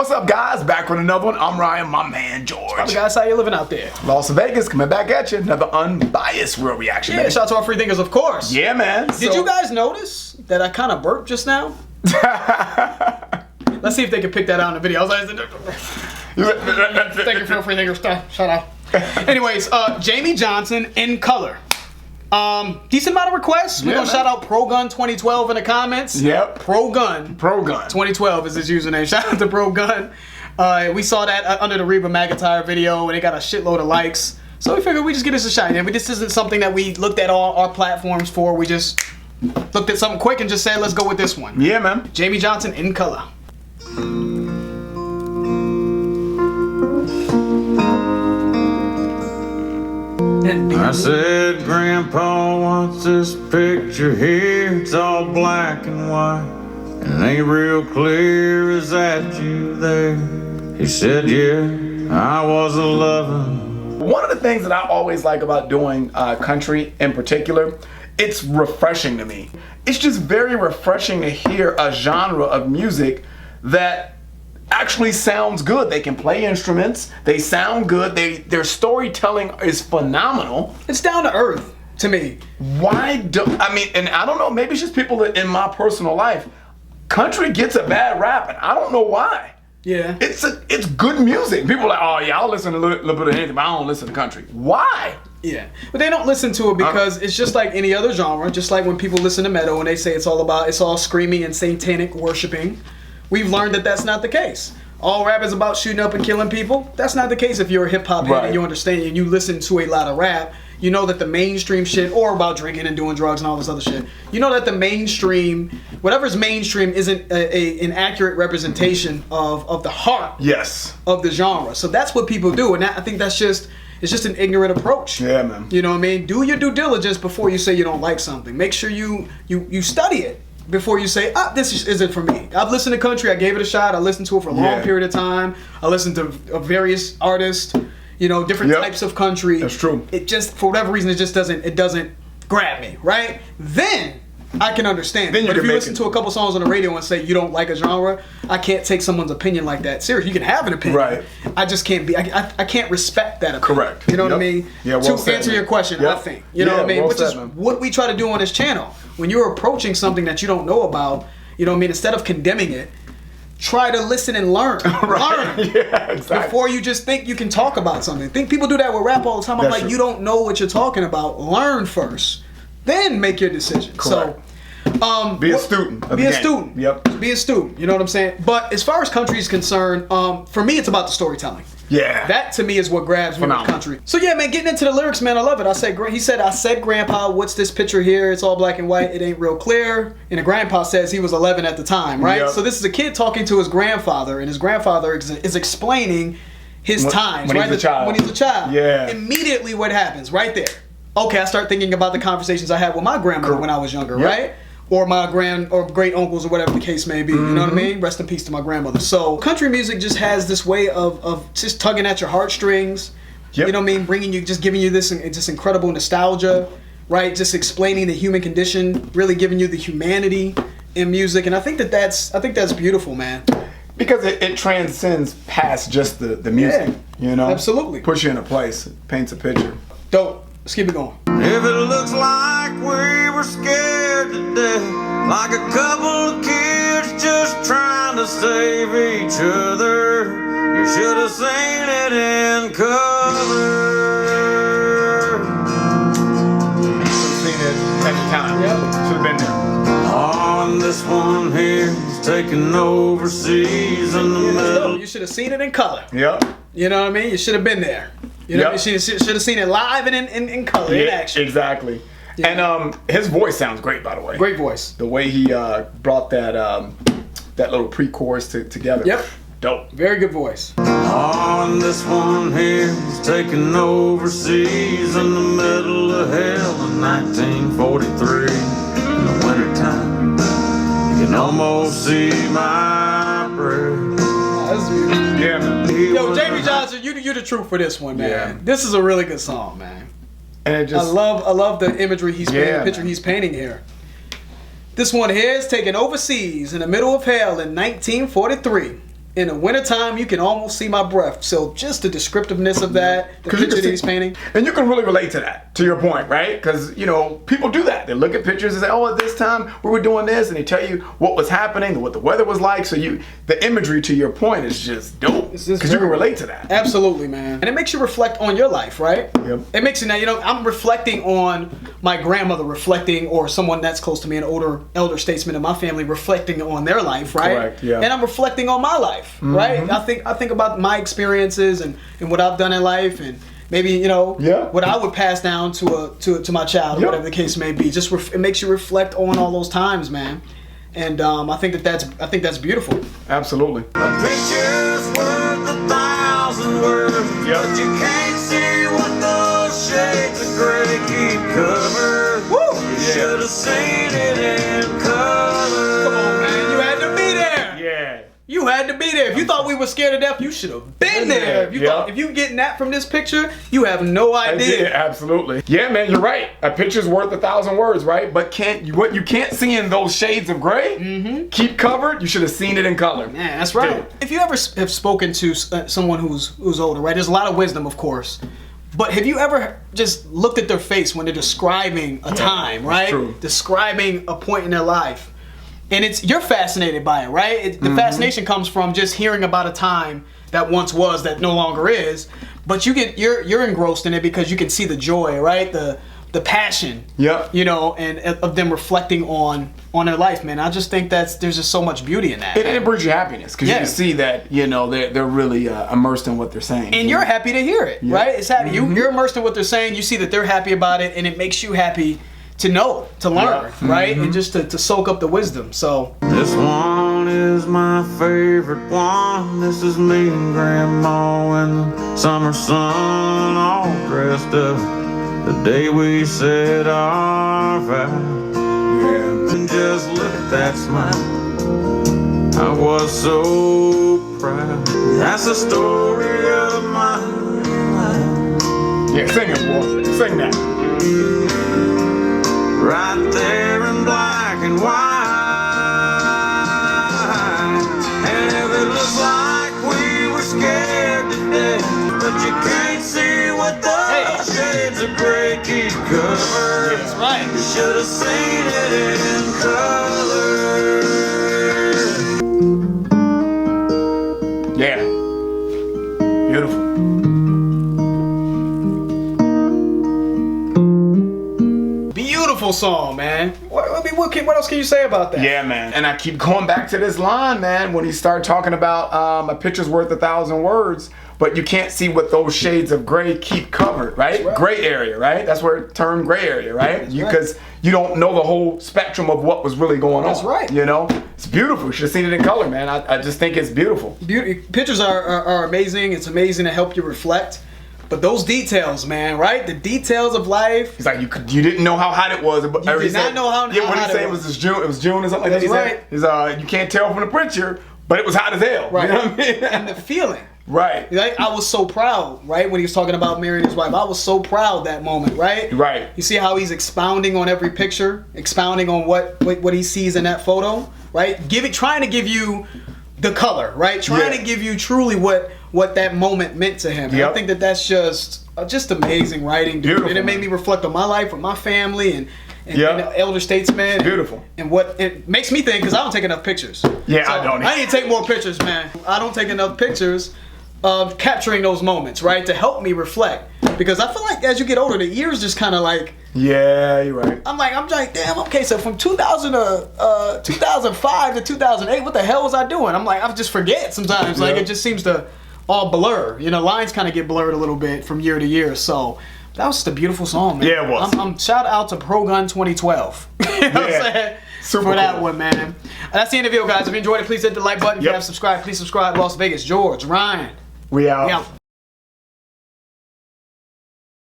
What's up, guys? Back with another one. I'm Ryan, my man George. Hey guys, how you living out there? Las Vegas coming back at you. Another unbiased real reaction. Yeah, shout out to our free thinkers, of course. Yeah, man. Did you guys notice that I kind of burped just now? Let's see if they can pick that out in the video. I was like, thank you for the free thinkers stuff. Shout out. Anyways, Jamey Johnson in color. Decent amount of requests. We're gonna shout out ProGun 2012 in the comments. Yep. ProGun 2012 is his username. Shout out to ProGun. We saw that under the Reba McEntire video, and it got a shitload of likes. So we figured we just give this a shot. And this isn't something that we looked at all our platforms for. We just looked at something quick and just said, let's go with this one. Yeah, man. Jamey Johnson in color. I said, Grandpa, what's this picture here? It's all black and white, and it ain't real clear. Is that you there? He said, yeah, I was a lovin'. One of the things that I always like about doing country in particular, it's refreshing to me. It's just very refreshing to hear a genre of music that actually sounds good. They can play instruments, they sound good, their storytelling is phenomenal. It's down to earth to me. And I don't know, maybe it's just people that in my personal life, country gets a bad rap and I don't know why. Yeah. It's good music. People are like, oh yeah, I'll listen to a little bit of anything, but I don't listen to country. Why? Yeah, but they don't listen to it because it's just like any other genre. Just like when people listen to metal and they say it's all screaming and satanic worshiping. We've learned that that's not the case. All rap is about shooting up and killing people. That's not the case if you're a hip hop head and you understand and you listen to a lot of rap. You know that the mainstream shit, or about drinking and doing drugs and all this other shit, you know that the mainstream, whatever's mainstream, isn't an accurate representation of the heart of the genre. So that's what people do, and I think it's just an ignorant approach. Yeah, man. You know what I mean? Do your due diligence before you say you don't like something. Make sure you study it before you say, this isn't for me. I've listened to country, I gave it a shot, I listened to it for a long period of time. I listened to various artists, different types of country. That's true. It just, for whatever reason, it doesn't grab me, right? Then I can understand. But if you listen to a couple songs on the radio and say you don't like a genre, I can't take someone's opinion like that serious. You can have an opinion. Right. I just can't I can't respect that opinion. Correct. You know what I mean? Yeah, well to said, answer man. your question, I think. You know what I mean? Well Which said, is man. what we try to do on this channel. When you're approaching something that you don't know about, you know what I mean, instead of condemning it, try to listen and learn. Right. Learn. Yeah, exactly. Before you just think you can talk about something. Think people do that with rap all the time. I'm like, you don't know what you're talking about. Learn first. Then make your decision. Correct. So be a student. Be a student. Yep. Be a student. You know what I'm saying? But as far as country is concerned, for me, it's about the storytelling. Yeah. That to me is what grabs me with country. So yeah, man, getting into the lyrics, man, I love it. I said, Grandpa, what's this picture here? It's all black and white. It ain't real clear. And the grandpa says he was 11 at the time, right? Yep. So this is a kid talking to his grandfather, and his grandfather is explaining his times, when he's a child. When he's a child. Yeah. Immediately, what happens right there? Okay, I start thinking about the conversations I had with my grandmother when I was younger, right? Or my great uncles or whatever the case may be. You know what I mean? Rest in peace to my grandmother. So country music just has this way of just tugging at your heartstrings. Yep. You know what I mean? Giving you this incredible nostalgia, right? Just explaining the human condition, really giving you the humanity in music. And I think that's beautiful, man. Because it transcends past just the music. Yeah, absolutely. Puts you in a place, paints a picture. Dope. Let's keep it going. If it looks like we were scared to death, like a couple of kids just trying to save each other, you should have seen it in color. Should have seen it at the time. Yep. Should have been there. On this one here is taking overseas in the middle. You should have seen it in color. Yep. You know what I mean? You should have been there. You know, you should have seen it live and in color, in action. Exactly. Yeah. And his voice sounds great, by the way. Great voice. The way he brought that little pre-chorus together. Yep. Dope. Very good voice. On this one here is taking overseas in the middle of hell in 1943. In the wintertime, you can almost see my breath. That's beautiful. Yeah, man. Yo, Jamey Johnson, you the truth for this one, man. Yeah. This is a really good song, man. And it just, I love the imagery he's painting, the picture he's painting here. This one here is taken overseas in the middle of hell in 1943. in the wintertime, you can almost see my breath. So just the descriptiveness of that, the picture that he's painting. And you can really relate to that, to your point, right? Because, you know, people do that. They look at pictures and say, oh, at this time we were doing this, and they tell you what was happening, what the weather was like. So the imagery, to your point, is just dope. Because you can relate to that. Absolutely, man. And it makes you reflect on your life, right? Yep. It makes you, now, you know, I'm reflecting on my grandmother reflecting, or someone that's close to me, an elder statesman in my family reflecting on their life, right? Correct, yeah. And I'm reflecting on my life, right? I think about my experiences and what I've done in life, and maybe, you know, what I would pass down to my child, or whatever the case may be. Just it makes you reflect on all those times, man. And I think that's beautiful. Absolutely. A picture's worth 1,000 words, but you can't see what those shades of gray keep covered. Woo! You should have seen it in color. Come on, man. You had to be there. Yeah. You had to be there. If you thought we were scared to death, you should have been there. If you getting that from this picture, you have no idea. Yeah, absolutely. Yeah, man, you're right. A picture's worth 1,000 words, right? But what you can't see in those shades of gray, keep covered. You should have seen it in color. Man, that's right. Dude. If you ever have spoken to someone who's older, right? There's a lot of wisdom, of course. But have you ever just looked at their face when they're describing a time, right? True. Describing a point in their life. And you're fascinated by it, right? The fascination comes from just hearing about a time that once was that no longer is. But you're engrossed in it because you can see the joy, right? The passion. Yep. You know, and of them reflecting on their life, man. I just think there's just so much beauty in that. It brings you happiness because you can see that, you know, they're really immersed in what they're saying. And you're happy to hear it, right? It's happy. You're immersed in what they're saying. You see that they're happy about it, and it makes you happy to know, to learn, right? And just to soak up the wisdom. So this one is my favorite one. This is me and Grandma in the summer sun, all dressed up the day we said our vows. And just look at that smile, I was so proud. That's the story of my life. Yeah, sing it, boy. Sing that. Right there in black and white. And if it looks like we were scared to death, but you can't see what those shades of gray keep covered. that's right. You should have seen it in color. Yeah. Beautiful. Beautiful song, man. What else can you say about that? Yeah, man. And I keep going back to this line, man, when he started talking about a picture's worth 1,000 words, but you can't see what those shades of gray keep covered, right? Gray area, right? That's where it turned gray area, right? Because you don't know the whole spectrum of what was really going on. That's right. You know? It's beautiful. You should have seen it in color, man. I just think it's beautiful. Pictures are amazing. It's amazing to help you reflect. But those details, man, right? The details of life. He's like, you didn't know how hot it was. You did not know how hot it was. Yeah, what did he say? It was June. It was June or something like that. That's right. You can't tell from the picture, but it was hot as hell. Right. You know what I mean? And the feeling. Right. Like, I was so proud, right? When he was talking about marrying his wife. I was so proud that moment, right? Right. You see how he's expounding on every picture, expounding on what he sees in that photo, right? Trying to give you the color, right? Trying to give you truly what that moment meant to him. And I think that's just amazing writing, dude. Beautiful, and it made me reflect on my life with my family and elder statesmen. Beautiful. And what it makes me think, because I don't take enough pictures. Yeah, So I don't. I need to take more pictures, man. I don't take enough pictures of capturing those moments, right? To help me reflect. Because I feel like as you get older, the years just kind of like... Yeah, you're right. I'm like, damn, okay, so from 2005 to 2008, what the hell was I doing? I'm like, I just forget sometimes. Like, it just seems to all blur. You know, lines kind of get blurred a little bit from year to year. So that was just a beautiful song, man. Yeah, it was. I'm shout out to Pro Gun 2012. You know what I'm saying? Super for that cool. one, man. And that's the end of the video, guys. If you enjoyed it, please hit the like button. If you haven't subscribed, please subscribe. Las Vegas, George, Ryan. We out. We out.